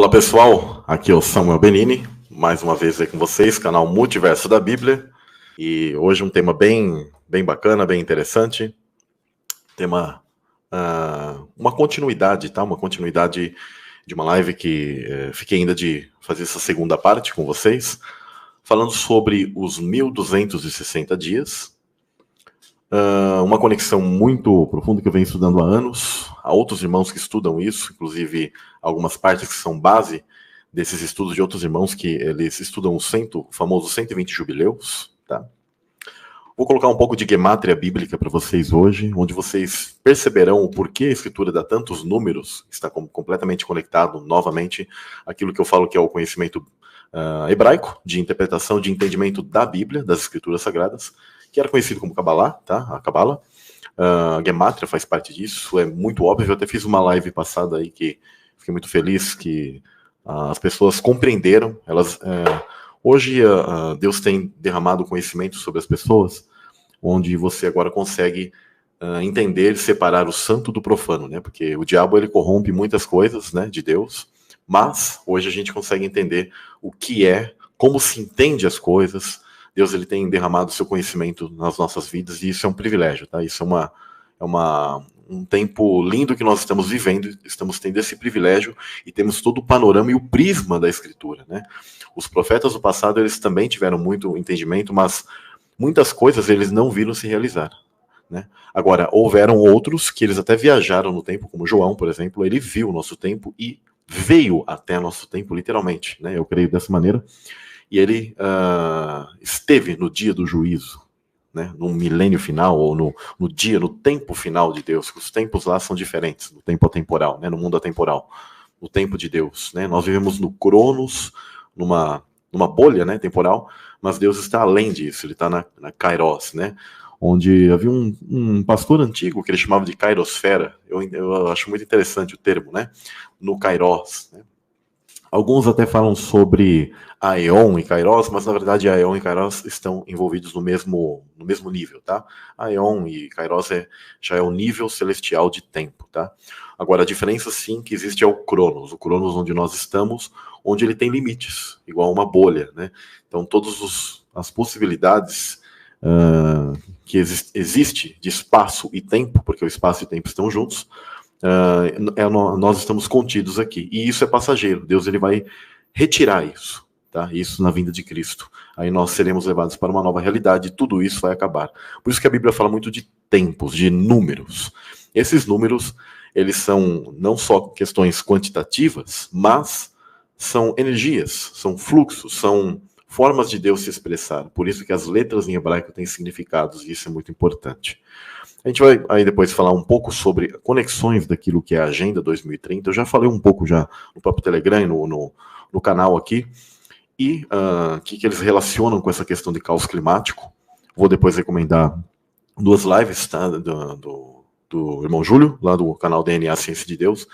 Fala pessoal, aqui é o Samuel Benini, mais uma vez aí com vocês, canal Multiverso da Bíblia, e hoje um tema bem bacana, bem interessante, tema, uma continuidade, tá? Uma continuidade de uma live que fiquei ainda de fazer essa segunda parte com vocês, falando sobre os 1260 dias, uma conexão muito profunda que eu venho estudando há anos. Há outros irmãos que estudam isso, inclusive algumas partes que são base desses estudos de outros irmãos que eles estudam o famoso 120 jubileus, tá? Vou colocar um pouco de gemátria bíblica para vocês hoje, onde vocês perceberão o porquê a escritura dá tantos números, está completamente conectado novamente àquilo que eu falo que é o conhecimento hebraico, de interpretação, de entendimento da Bíblia, das escrituras sagradas, que era conhecido como Kabbalah, tá? A Kabbalah. A Gemátria faz parte disso, é muito óbvio. Eu até fiz uma live passada aí que fiquei muito feliz que as pessoas compreenderam. Hoje Deus tem derramado conhecimento sobre as pessoas, onde você agora consegue entender, separar o santo do profano, né? Porque o diabo ele corrompe muitas coisas, né, de Deus, mas hoje a gente consegue entender o que é, como se entende as coisas. Deus ele tem derramado seu conhecimento nas nossas vidas e isso é um privilégio, tá? Isso é um tempo lindo que nós estamos vivendo, estamos tendo esse privilégio e temos todo o panorama e o prisma da Escritura, né? Os profetas do passado, eles também tiveram muito entendimento, mas muitas coisas eles não viram se realizar, né? Agora, houveram outros que eles até viajaram no tempo, como João, por exemplo, ele viu o nosso tempo e veio até nosso tempo, literalmente, né? Eu creio dessa maneira. E ele esteve no dia do juízo, né, no milênio final, ou no tempo final de Deus, que os tempos lá são diferentes, no tempo atemporal, né, no mundo atemporal, no tempo de Deus. Né, nós vivemos no Cronos, numa bolha, né, temporal, mas Deus está além disso, ele está na Kairos, né, onde havia um pastor antigo que ele chamava de Kairosfera. Eu acho muito interessante o termo, né, no Kairos, né. Alguns até falam sobre Aeon e Kairos, mas na verdade Aeon e Kairos estão envolvidos no mesmo nível, tá? Aeon e Kairos já é o nível celestial de tempo, tá? Agora a diferença sim que existe é o Cronos onde nós estamos, onde ele tem limites, igual uma bolha, né? Então todas as possibilidades que existe de espaço e tempo, porque o espaço e o tempo estão juntos, nós estamos contidos aqui, e isso é passageiro. Deus ele vai retirar isso, tá? Isso na vinda de Cristo, aí nós seremos levados para uma nova realidade, e tudo isso vai acabar. Por isso que a Bíblia fala muito de tempos, de números. Esses números, eles são não só questões quantitativas, mas são energias, são fluxos, são formas de Deus se expressar. Por isso que as letras em hebraico têm significados, e isso é muito importante. A gente vai aí depois falar um pouco sobre conexões daquilo que é a Agenda 2030. Eu já falei um pouco já no próprio Telegram e no canal aqui. E que eles relacionam com essa questão de caos climático. Vou depois recomendar 2 lives, tá, do irmão Júlio, lá do canal DNA Ciência de Deus,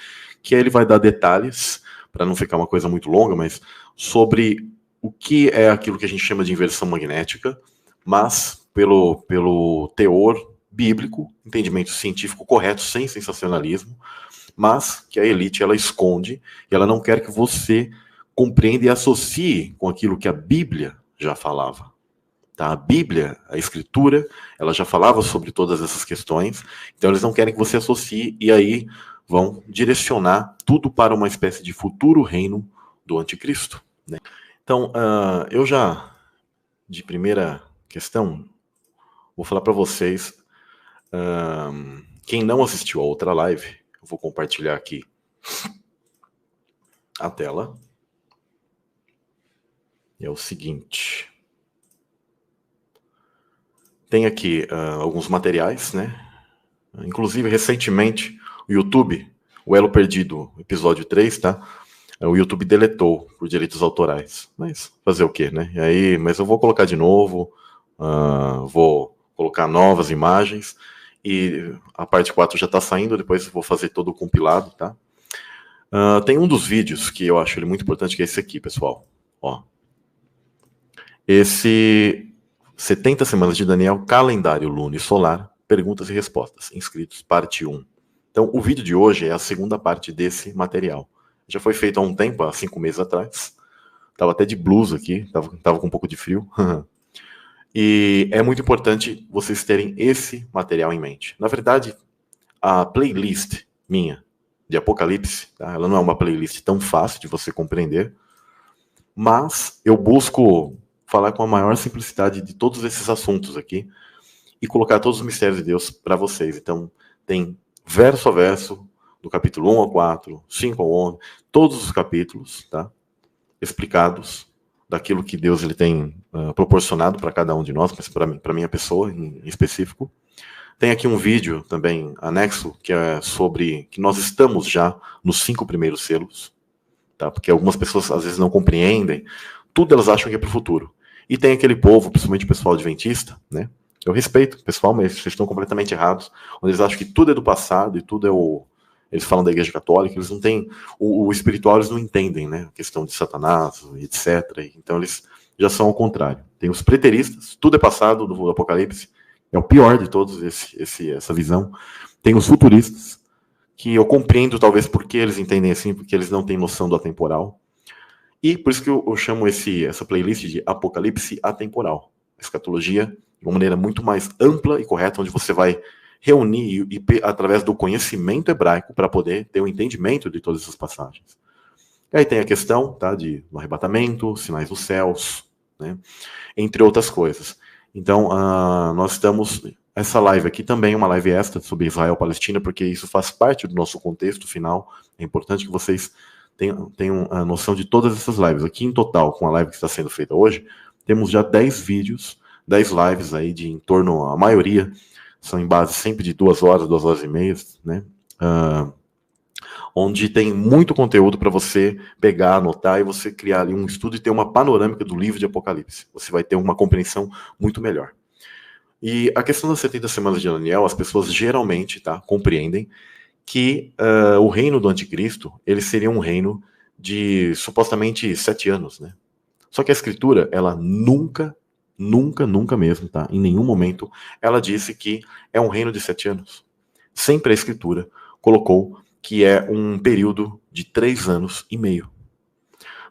que aí ele vai dar detalhes, para não ficar uma coisa muito longa, mas sobre o que é aquilo que a gente chama de inversão magnética, mas pelo teor bíblico, entendimento científico correto, sem sensacionalismo, mas que a elite ela esconde e ela não quer que você compreenda e associe com aquilo que a Bíblia já falava. Tá? A Bíblia, a Escritura, ela já falava sobre todas essas questões, então eles não querem que você associe e aí vão direcionar tudo para uma espécie de futuro reino do anticristo. Né? Então, eu já, de primeira questão, vou falar para vocês. Quem não assistiu a outra live, eu vou compartilhar aqui a tela. É o seguinte. Tem aqui alguns materiais, né? Inclusive, recentemente, o YouTube, o Elo Perdido, episódio 3, tá? O YouTube deletou por direitos autorais. Mas fazer o quê, né? E aí, mas eu vou colocar de novo, vou colocar novas imagens. E a parte 4 já está saindo, depois vou fazer todo o compilado, tá? Tem um dos vídeos que eu acho ele muito importante, que é esse aqui, pessoal. Ó. Esse 70 Semanas de Daniel, Calendário Luno e Solar, Perguntas e Respostas, inscritos, parte 1. Então, o vídeo de hoje é a segunda parte desse material. A Já foi feito há um tempo, há 5 meses atrás. Tava até de blusa aqui, tava com um pouco de frio. E é muito importante vocês terem esse material em mente. Na verdade, a playlist minha de Apocalipse, tá? Ela não é uma playlist tão fácil de você compreender, mas eu busco falar com a maior simplicidade de todos esses assuntos aqui e colocar todos os mistérios de Deus para vocês. Então, tem verso a verso, do capítulo 1 ao 4, 5 ao 11, todos os capítulos, tá? Explicados daquilo que Deus ele tem proporcionado para cada um de nós, para minha pessoa em específico. Tem aqui um vídeo também anexo, que é sobre que nós estamos já nos 5 primeiros selos, tá? Porque algumas pessoas às vezes não compreendem, tudo elas acham que é para o futuro. E tem aquele povo, principalmente o pessoal adventista, né? Eu respeito o pessoal, mas vocês estão completamente errados, onde eles acham que tudo é do passado e tudo é o... Eles falam da Igreja Católica, eles não têm... O espiritual eles não entendem, né? A questão de Satanás, etc. Então eles já são ao contrário. Tem os preteristas, tudo é passado do Apocalipse, é o pior de todos essa visão. Tem os futuristas, que eu compreendo talvez porque eles entendem assim, porque eles não têm noção do atemporal. E por isso que eu chamo essa playlist de Apocalipse atemporal. Escatologia de uma maneira muito mais ampla e correta, onde você vai reunir através do conhecimento hebraico para poder ter um entendimento de todas essas passagens. E aí tem a questão, tá, do arrebatamento, sinais dos céus, né, entre outras coisas. Então, nós estamos... Essa live aqui também é uma live extra sobre Israel-Palestina, porque isso faz parte do nosso contexto final. É importante que vocês tenham a noção de todas essas lives. Aqui, em total, com a live que está sendo feita hoje, temos já 10 vídeos, 10 lives aí de em torno... A maioria são em base sempre de 2 horas, 2 horas e meia, né? Onde tem muito conteúdo para você pegar, anotar e você criar ali um estudo e ter uma panorâmica do livro de Apocalipse. Você vai ter uma compreensão muito melhor. E a questão das 70 semanas de Daniel, as pessoas geralmente, tá, compreendem que o reino do anticristo, ele seria um reino de supostamente 7 anos, né? Só que a escritura, ela nunca mesmo, tá? Em nenhum momento ela disse que é um reino de 7 anos. Sempre a escritura colocou que é um período de 3 anos e meio.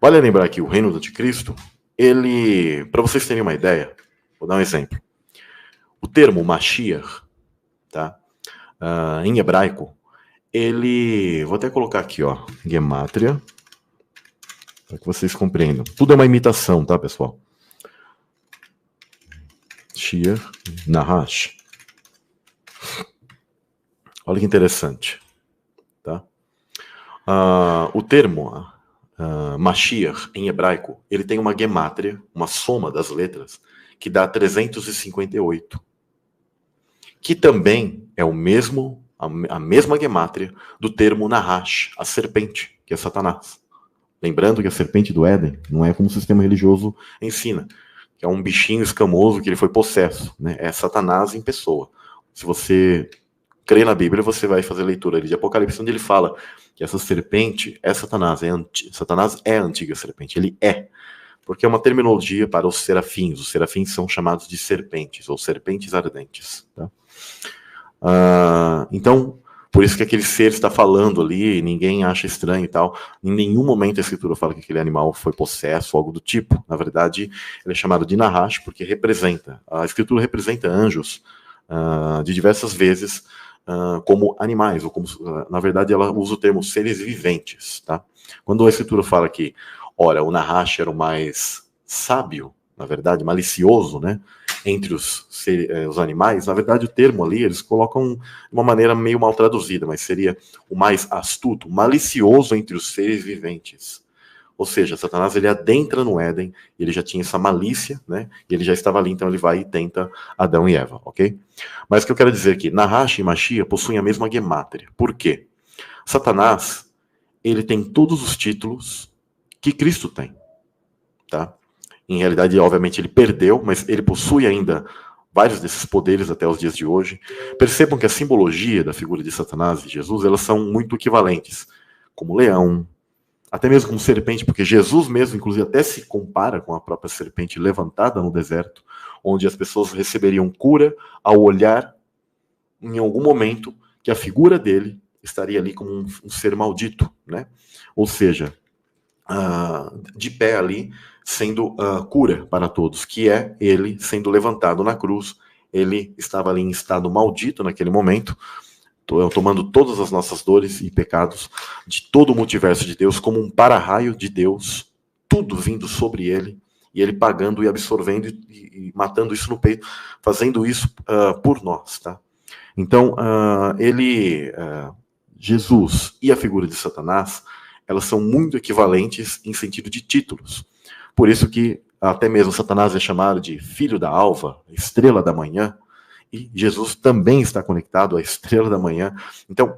Vale lembrar que o reino do anticristo, ele, para vocês terem uma ideia, vou dar um exemplo. O termo Mashiach, tá? Em hebraico, ele, vou até colocar aqui, ó, Gemátria, para que vocês compreendam. Tudo é uma imitação, tá, pessoal? Shir, Nahash. Olha que interessante. Tá? O termo Mashiach, em hebraico, ele tem uma gemátria, uma soma das letras, que dá 358. Que também é a mesma gemátria do termo Nahash, a serpente, que é Satanás. Lembrando que a serpente do Éden não é como o sistema religioso ensina, que é um bichinho escamoso que ele foi possesso, né? É Satanás em pessoa. Se você crê na Bíblia, você vai fazer leitura ali de Apocalipse, onde ele fala que essa serpente é Satanás. Satanás é a antiga serpente, ele é. Porque é uma terminologia para os serafins. Os serafins são chamados de serpentes, ou serpentes ardentes. Tá? Então, por isso que aquele ser está falando ali, ninguém acha estranho e tal. Em nenhum momento a escritura fala que aquele animal foi possesso, algo do tipo. Na verdade, ele é chamado de Nahash, porque a escritura representa anjos de diversas vezes, como animais, ou como, na verdade ela usa o termo seres viventes, tá? Quando a escritura fala que, ora, o Nahash era o mais sábio, na verdade, malicioso, né, entre os animais, na verdade o termo ali, eles colocam de uma maneira meio mal traduzida, mas seria o mais astuto, malicioso entre os seres viventes. Ou seja, Satanás ele adentra no Éden, ele já tinha essa malícia, né? E ele já estava ali, então ele vai e tenta Adão e Eva, ok? Mas o que eu quero dizer aqui, Nahash e Mashiach possuem a mesma gemátria. Por quê? Satanás, ele tem todos os títulos que Cristo tem, tá? Em realidade, obviamente, ele perdeu, mas ele possui ainda vários desses poderes até os dias de hoje. Percebam que a simbologia da figura de Satanás e de Jesus, elas são muito equivalentes, como leão, até mesmo como serpente, porque Jesus mesmo, inclusive, até se compara com a própria serpente levantada no deserto, onde as pessoas receberiam cura ao olhar, em algum momento, que a figura dele estaria ali como um ser maldito, né? Ou seja, de pé ali, sendo cura para todos, que é ele sendo levantado na cruz. Ele estava ali em estado maldito naquele momento, tomando todas as nossas dores e pecados de todo o multiverso de Deus como um para-raio de Deus, tudo vindo sobre ele, e ele pagando e absorvendo e matando isso no peito, fazendo isso por nós, tá? Então, Jesus e a figura de Satanás, elas são muito equivalentes em sentido de títulos. Por isso que até mesmo Satanás é chamado de filho da alva, estrela da manhã, e Jesus também está conectado à estrela da manhã. Então,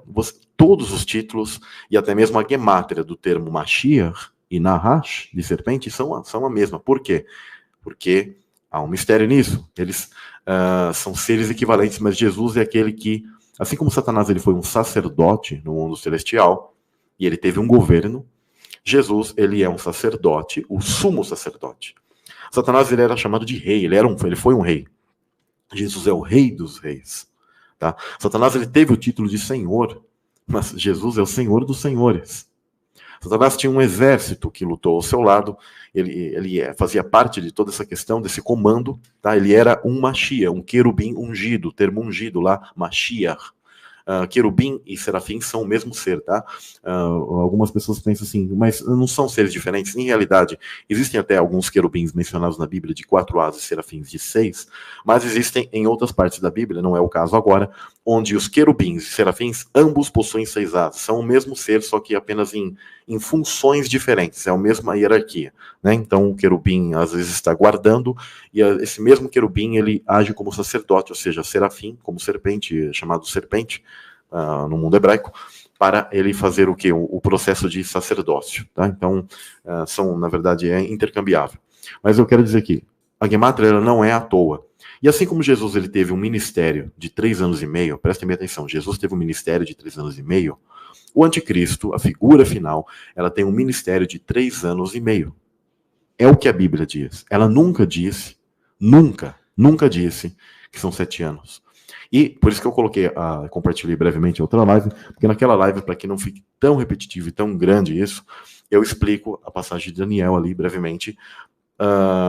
todos os títulos, e até mesmo a gemátria do termo Mashiach e Nahash, de serpente, são a mesma. Por quê? Porque há um mistério nisso. Eles são seres equivalentes, mas Jesus é aquele que, assim como Satanás ele foi um sacerdote no mundo celestial, e ele teve um governo, Jesus ele é um sacerdote, o sumo sacerdote. Satanás ele era chamado de rei, ele foi um rei. Jesus é o rei dos reis. Tá? Satanás ele teve o título de senhor, mas Jesus é o senhor dos senhores. Satanás tinha um exército que lutou ao seu lado, ele fazia parte de toda essa questão, desse comando, tá? Ele era um Mashiach, um querubim ungido, termo ungido lá, Mashiach. Querubim e serafim são o mesmo ser, tá? Algumas pessoas pensam assim, mas não são seres diferentes. Em realidade, existem até alguns querubins mencionados na Bíblia de 4 asas e serafins de 6, mas existem em outras partes da Bíblia, não é o caso agora, onde os querubins e serafins ambos possuem 6 asas. São o mesmo ser, só que apenas em funções diferentes, é a mesma hierarquia, né? Então o querubim às vezes está guardando, e esse mesmo querubim ele age como sacerdote, ou seja, serafim, como serpente, chamado serpente, no mundo hebraico, para ele fazer o quê? O processo de sacerdócio, tá? Então, são, na verdade, é intercambiável. Mas eu quero dizer que a gemátria ela não é à toa. E assim como Jesus ele teve um ministério de 3 anos e meio, prestem bem atenção, Jesus teve um ministério de 3 anos e meio, o anticristo, a figura final, ela tem um ministério de 3 anos e meio. É o que a Bíblia diz. Ela nunca disse, nunca disse que são 7 anos. E por isso que eu compartilhei brevemente outra live, porque naquela live, para que não fique tão repetitivo e tão grande isso, eu explico a passagem de Daniel ali brevemente,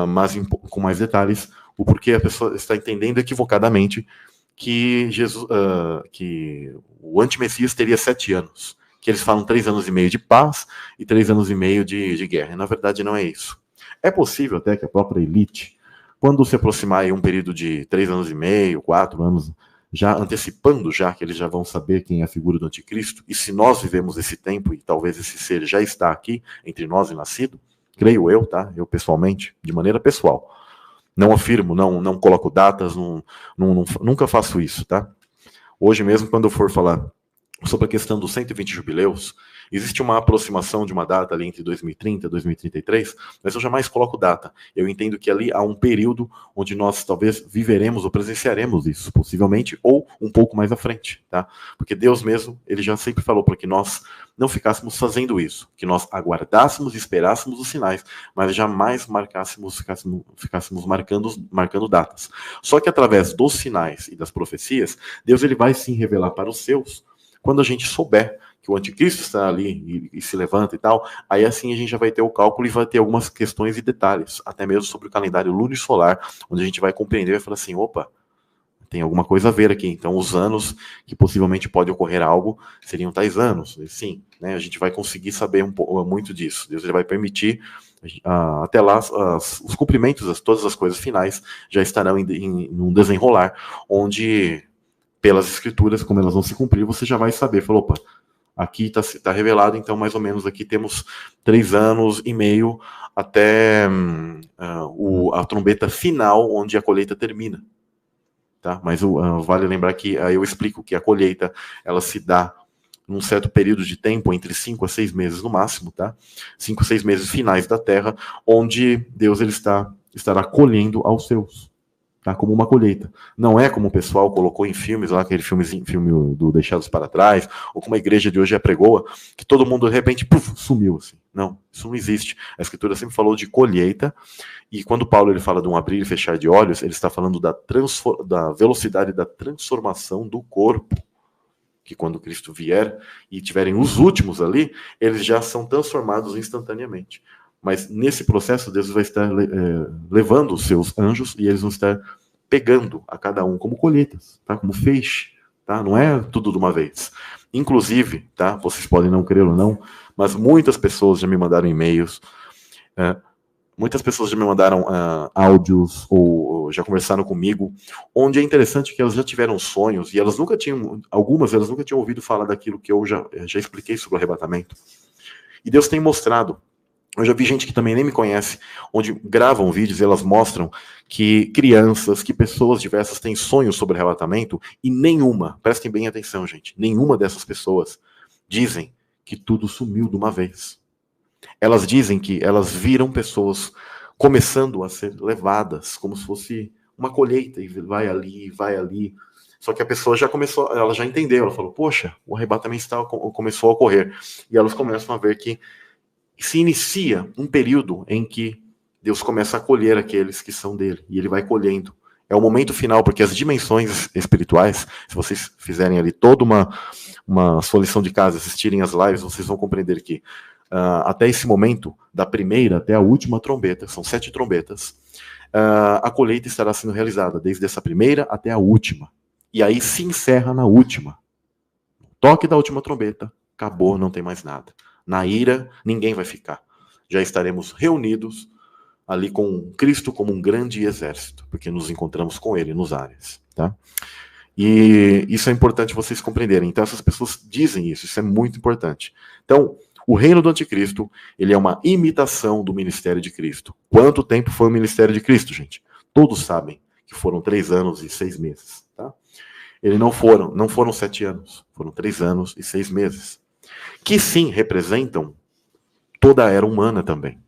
mas com mais detalhes, o porquê a pessoa está entendendo equivocadamente que que o antimessias teria 7 anos, que eles falam 3 anos e meio de paz e 3 anos e meio de guerra. Na verdade, não é isso. É possível até que a própria elite, quando se aproximar aí um período de 3 anos e meio, 4 anos, já antecipando que eles já vão saber quem é a figura do anticristo, e se nós vivemos esse tempo, e talvez esse ser já está aqui, entre nós e nascido, creio eu, tá? Eu pessoalmente, de maneira pessoal. Não afirmo, não coloco datas, nunca faço isso, tá? Hoje mesmo, quando eu for falar sobre a questão dos 120 jubileus, existe uma aproximação de uma data ali entre 2030 e 2033, mas eu jamais coloco data. Eu entendo que ali há um período onde nós talvez viveremos ou presenciaremos isso, possivelmente, ou um pouco mais à frente, tá? Porque Deus mesmo, ele já sempre falou para que nós não ficássemos fazendo isso, que nós aguardássemos e esperássemos os sinais, mas jamais ficássemos marcando datas. Só que através dos sinais e das profecias, Deus ele vai sim revelar para os seus, quando a gente souber que o anticristo está ali e se levanta e tal, aí assim a gente já vai ter o cálculo e vai ter algumas questões e detalhes, até mesmo sobre o calendário lunisolar, onde a gente vai compreender e vai falar assim, opa, tem alguma coisa a ver aqui. Então os anos que possivelmente pode ocorrer algo seriam tais anos. E, sim, né, a gente vai conseguir saber muito disso. Deus ele vai permitir, até lá, os cumprimentos, todas as coisas finais já estarão em um desenrolar, onde pelas escrituras, como elas vão se cumprir, você já vai saber, falou, opa, aqui está revelado, então mais ou menos aqui temos 3 anos e meio até a trombeta final, onde a colheita termina. Tá? Mas vale lembrar que eu explico que a colheita ela se dá num certo período de tempo, entre 5 a 6 meses no máximo, tá? 5 a 6 meses finais da terra, onde Deus ele estará colhendo aos seus. Tá, como uma colheita. Não é como o pessoal colocou em filmes, lá aquele filme do Deixados para Trás, ou como a igreja de hoje pregoa, que todo mundo de repente sumiu. Assim. Não, isso não existe. A Escritura sempre falou de colheita, e quando Paulo ele fala de um abrir e fechar de olhos, ele está falando da velocidade da transformação do corpo. que quando Cristo vier e tiverem os últimos ali, eles já são transformados instantaneamente. Mas nesse processo, Deus vai estar levando os seus anjos e eles vão estar pegando a cada um como colheitas, tá? Como feixe, tá? Não é tudo de uma vez. Inclusive, tá? Vocês podem não crer ou não, mas muitas pessoas já me mandaram e-mails, muitas pessoas já me mandaram áudios ou já conversaram comigo, onde é interessante que elas já tiveram sonhos e elas nunca tinham ouvido falar daquilo que eu já expliquei sobre o arrebatamento. E Deus tem mostrado. Eu já vi gente que também nem me conhece, onde gravam vídeos e elas mostram que crianças, que pessoas diversas têm sonhos sobre arrebatamento e nenhuma, prestem bem atenção, gente, nenhuma dessas pessoas dizem que tudo sumiu de uma vez. Elas dizem que elas viram pessoas começando a ser levadas, como se fosse uma colheita, e vai ali, vai ali. Só que a pessoa já começou, ela já entendeu, ela falou, poxa, o arrebatamento começou a ocorrer. E elas começam a ver que se inicia um período em que Deus começa a colher aqueles que são dele, e ele vai colhendo. É o momento final, porque as dimensões espirituais, se vocês fizerem ali toda uma sua lição de casa, assistirem as lives, vocês vão compreender que até esse momento, da primeira até a última trombeta, são 7 trombetas, a colheita estará sendo realizada, desde essa primeira até a última. E aí se encerra na última. Toque da última trombeta, acabou, não tem mais nada. Na ira, ninguém vai ficar. Já estaremos reunidos ali com Cristo como um grande exército, porque nos encontramos com Ele nos ares, tá? E isso é importante vocês compreenderem. Então essas pessoas dizem isso é muito importante. Então, o reino do anticristo, ele é uma imitação do ministério de Cristo. Quanto tempo foi o ministério de Cristo, gente? Todos sabem que foram 3 anos e 6 meses, tá? Não foram 7 anos, foram 3 anos e 6 meses. Que sim representam toda a era humana também.